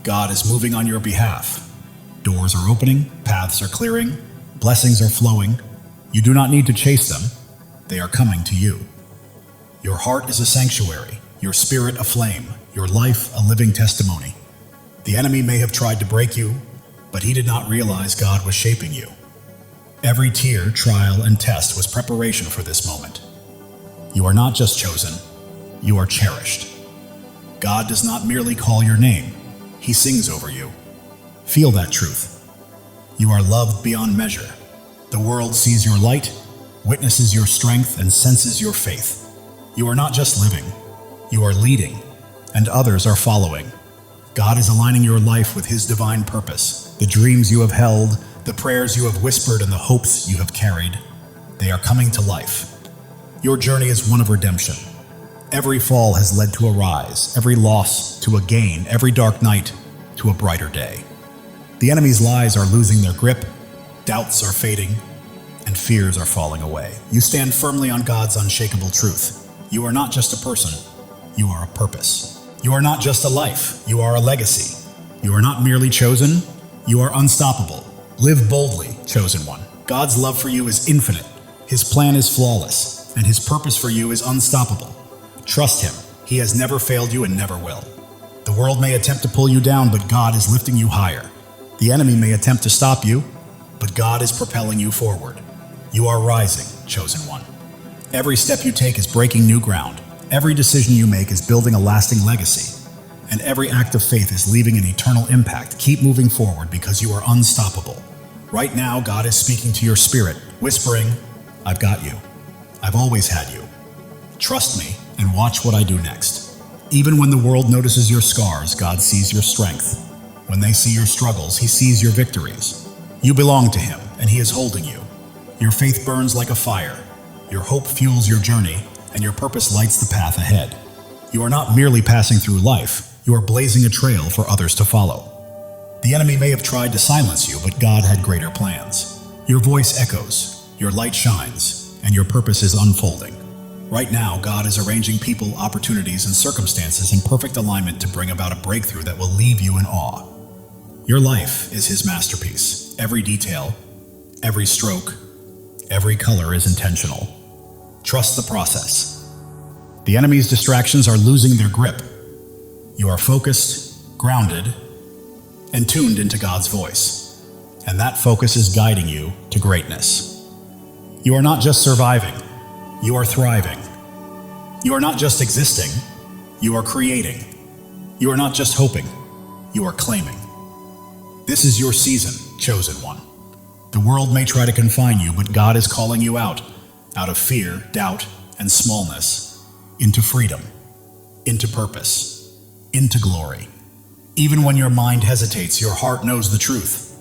A: God is moving on your behalf. Doors are opening, paths are clearing, blessings are flowing. You do not need to chase them, they are coming to you. Your heart is a sanctuary, your spirit a flame, your life a living testimony. The enemy may have tried to break you, but he did not realize God was shaping you. Every tear, trial, and test was preparation for this moment. You are not just chosen, you are cherished. God does not merely call your name, He sings over you. Feel that truth. You are loved beyond measure. The world sees your light, witnesses your strength, and senses your faith. You are not just living, you are leading, and others are following. God is aligning your life with His divine purpose. The dreams you have held, the prayers you have whispered, and the hopes you have carried, they are coming to life. Your journey is one of redemption. Every fall has led to a rise, every loss to a gain, every dark night to a brighter day. The enemy's lies are losing their grip, doubts are fading, and fears are falling away. You stand firmly on God's unshakable truth. You are not just a person, you are a purpose. You are not just a life, you are a legacy. You are not merely chosen, you are unstoppable. Live boldly, chosen one. God's love for you is infinite. His plan is flawless, and His purpose for you is unstoppable. Trust Him. He has never failed you and never will. The world may attempt to pull you down, but God is lifting you higher. The enemy may attempt to stop you, but God is propelling you forward. You are rising, chosen one. Every step you take is breaking new ground. Every decision you make is building a lasting legacy. And every act of faith is leaving an eternal impact. Keep moving forward because you are unstoppable. Right now, God is speaking to your spirit, whispering, I've got you. I've always had you. Trust me and watch what I do next. Even when the world notices your scars, God sees your strength. When they see your struggles, He sees your victories. You belong to Him, and He is holding you. Your faith burns like a fire. Your hope fuels your journey, and your purpose lights the path ahead. You are not merely passing through life. You are blazing a trail for others to follow. The enemy may have tried to silence you, but God had greater plans. Your voice echoes, your light shines, and your purpose is unfolding. Right now, God is arranging people, opportunities, and circumstances in perfect alignment to bring about a breakthrough that will leave you in awe. Your life is His masterpiece. Every detail, every stroke, every color is intentional. Trust the process. The enemy's distractions are losing their grip. You are focused, grounded, and tuned into God's voice. And that focus is guiding you to greatness. You are not just surviving, you are thriving. You are not just existing, you are creating. You are not just hoping, you are claiming. This is your season, chosen one. The world may try to confine you, but God is calling you out of fear, doubt, and smallness, into freedom, into purpose, into glory. Even when your mind hesitates, your heart knows the truth.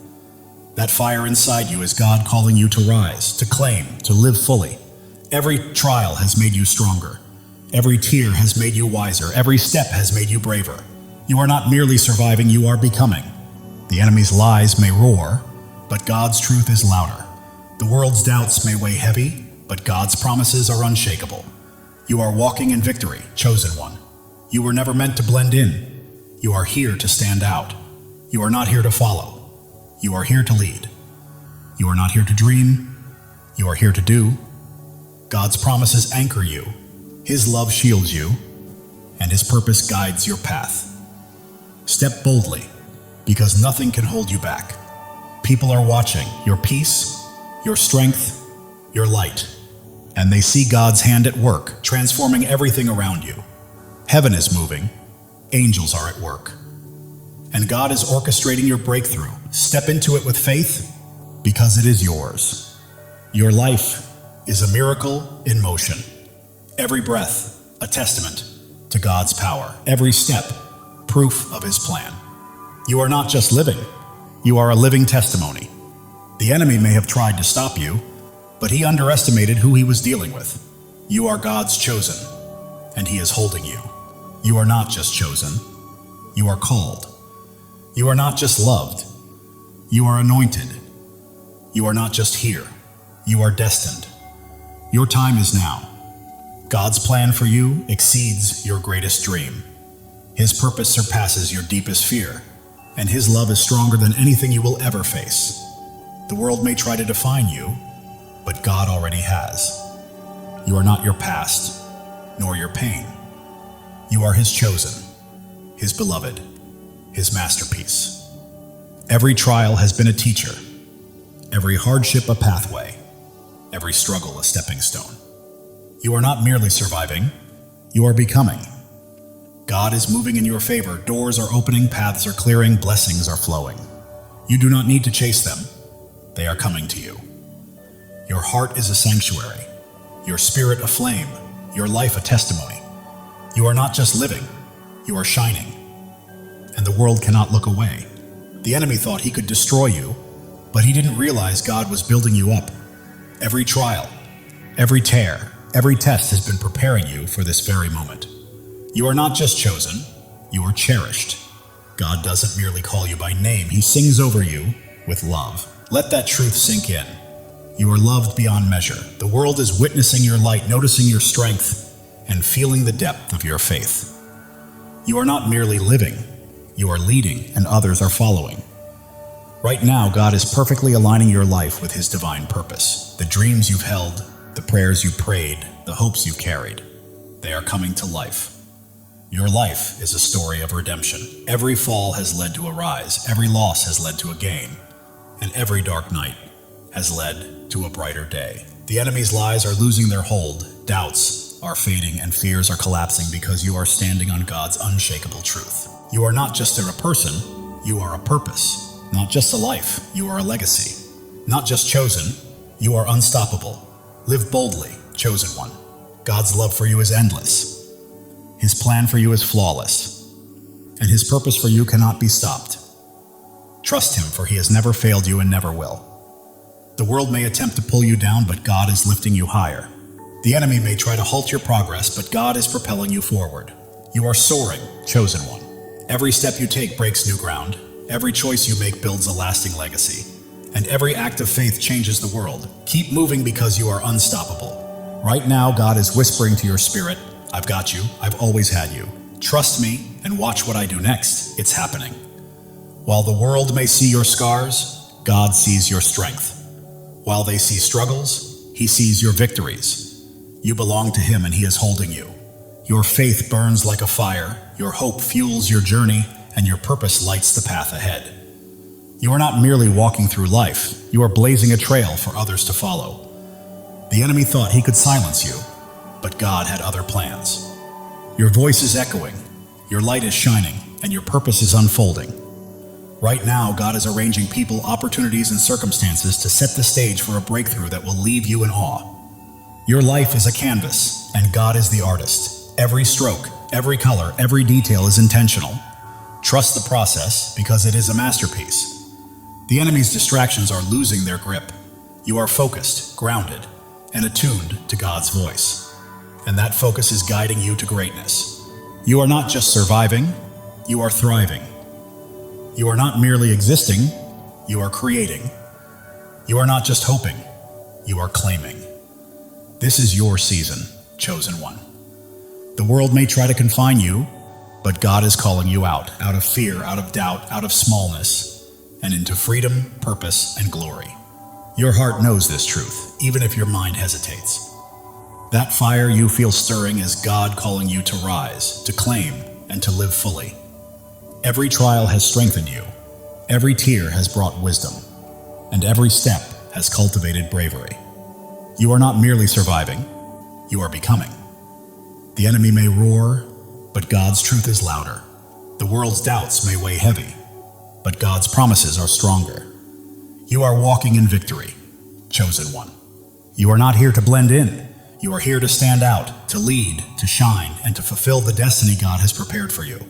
A: That fire inside you is God calling you to rise, to claim, to live fully. Every trial has made you stronger. Every tear has made you wiser. Every step has made you braver. You are not merely surviving, you are becoming. The enemy's lies may roar, but God's truth is louder. The world's doubts may weigh heavy, but God's promises are unshakable. You are walking in victory, chosen one. You were never meant to blend in. You are here to stand out. You are not here to follow. You are here to lead. You are not here to dream. You are here to do. God's promises anchor you. His love shields you, and His purpose guides your path. Step boldly, because nothing can hold you back. People are watching your peace, your strength, your light, and they see God's hand at work, transforming everything around you. Heaven is moving, angels are at work, and God is orchestrating your breakthrough. Step into it with faith, because it is yours. Your life is a miracle in motion. Every breath, a testament to God's power. Every step, proof of His plan. You are not just living, you are a living testimony. The enemy may have tried to stop you, but he underestimated who he was dealing with. You are God's chosen, and He is holding you. You are not just chosen. You are called. You are not just loved. You are anointed. You are not just here. You are destined. Your time is now. God's plan for you exceeds your greatest dream. His purpose surpasses your deepest fear, and His love is stronger than anything you will ever face. The world may try to define you, but God already has. You are not your past, nor your pain. You are His chosen, His beloved, His masterpiece. Every trial has been a teacher, every hardship a pathway, every struggle a stepping stone. You are not merely surviving, you are becoming. God is moving in your favor. Doors are opening, paths are clearing, blessings are flowing. You do not need to chase them. They are coming to you. Your heart is a sanctuary, your spirit a flame, your life a testimony. You are not just living, you are shining. And the world cannot look away. The enemy thought he could destroy you, but he didn't realize God was building you up. Every trial, every tear, every test has been preparing you for this very moment. You are not just chosen, you are cherished. God doesn't merely call you by name, He sings over you with love. Let that truth sink in. You are loved beyond measure. The world is witnessing your light, noticing your strength, and feeling the depth of your faith. You are not merely living, you are leading, and others are following. Right now, God is perfectly aligning your life with His divine purpose. The dreams you've held, the prayers you prayed, the hopes you carried, they are coming to life. Your life is a story of redemption. Every fall has led to a rise, every loss has led to a gain, and every dark night has led to a brighter day. The enemy's lies are losing their hold, doubts are fading, and fears are collapsing because you are standing on God's unshakable truth. You are not just a person, you are a purpose. Not just a life, you are a legacy. Not just chosen, you are unstoppable. Live boldly, chosen one. God's love for you is endless. His plan for you is flawless, and His purpose for you cannot be stopped. Trust Him, for He has never failed you and never will. The world may attempt to pull you down, but God is lifting you higher. The enemy may try to halt your progress, but God is propelling you forward. You are soaring, chosen one. Every step you take breaks new ground. Every choice you make builds a lasting legacy. And every act of faith changes the world. Keep moving because you are unstoppable. Right now, God is whispering to your spirit, I've got you. I've always had you. Trust me and watch what I do next. It's happening. While the world may see your scars, God sees your strength. While they see struggles, He sees your victories. You belong to Him and He is holding you. Your faith burns like a fire, your hope fuels your journey, and your purpose lights the path ahead. You are not merely walking through life, you are blazing a trail for others to follow. The enemy thought he could silence you, but God had other plans. Your voice is echoing, your light is shining, and your purpose is unfolding. Right now, God is arranging people, opportunities, and circumstances to set the stage for a breakthrough that will leave you in awe. Your life is a canvas, and God is the artist. Every stroke, every color, every detail is intentional. Trust the process because it is a masterpiece. The enemy's distractions are losing their grip. You are focused, grounded, and attuned to God's voice. And that focus is guiding you to greatness. You are not just surviving, you are thriving. You are not merely existing, you are creating. You are not just hoping, you are claiming. This is your season, chosen one. The world may try to confine you, but God is calling you out of fear, out of doubt, out of smallness, and into freedom, purpose, and glory. Your heart knows this truth, even if your mind hesitates. That fire you feel stirring is God calling you to rise, to claim, and to live fully. Every trial has strengthened you, every tear has brought wisdom, and every step has cultivated bravery. You are not merely surviving, you are becoming. The enemy may roar, but God's truth is louder. The world's doubts may weigh heavy, but God's promises are stronger. You are walking in victory, chosen one. You are not here to blend in. You are here to stand out, to lead, to shine, and to fulfill the destiny God has prepared for you.